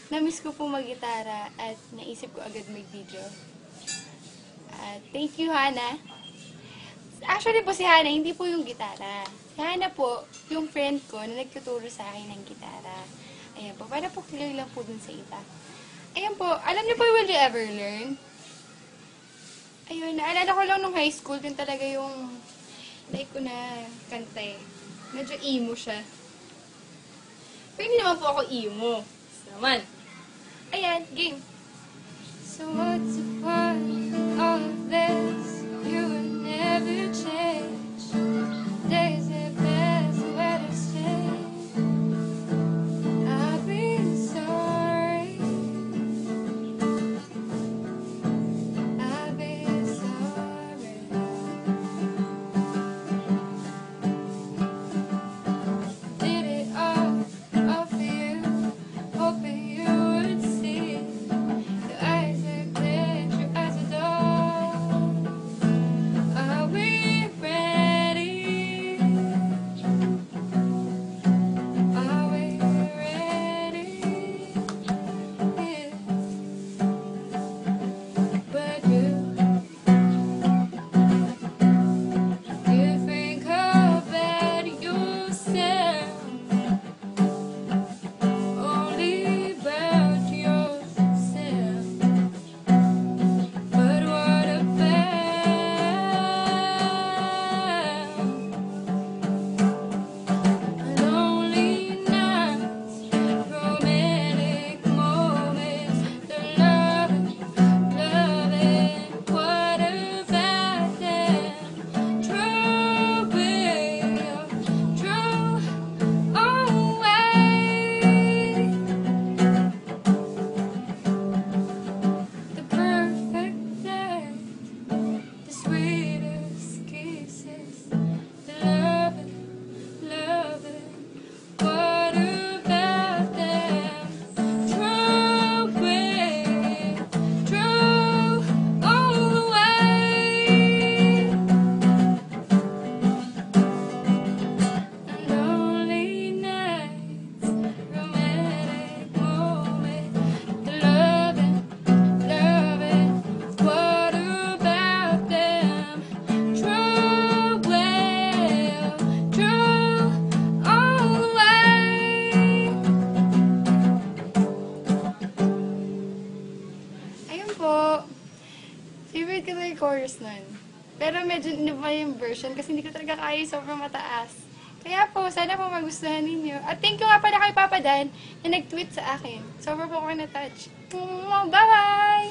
na-miss ko po mag-gitara at naisip ko agad mag-video. At thank you, Hana. Actually po si Hana, hindi po yung gitara. Si Hana po, yung friend ko na nagtuturo sa akin ng gitara. Ayan po, para po clear lang po dun sa iba. Ayan po, alam niyo po yung Will You Ever Learn? Ayun, naalala ko lang nung high school, din talaga yung like ko na kanta eh. Medyo emo siya. Pero hindi naman po ako emo. Naman. Ayan, game. So what's the point of this? You will never change. Days that pass, where to stay? I've been sorry. I've been sorry. Did it all for you, hoping you would see. Your eyes are clear, your eyes are dull. Are we ready? Are we ready? Yeah. But you think about yourself, only about yourself. But what about lonely nights, romantic moments, the loving? What about them? True will, true always. The perfect day, the sweetest kisses, the loving. What about them? True will, true always. Lonely nights, romantic moments, the loving. What about them? True will, true always. Ayun po. Favorite ko na yung chorus nun. Pero medyo iba yung version kasi hindi ko talaga kaya sobrang mataas. Kaya po, sana po magustuhan ninyo. At thank you nga pala kay Papa Dan na nag-tweet sa akin. Sobrang po ako na-touch. Bye-bye!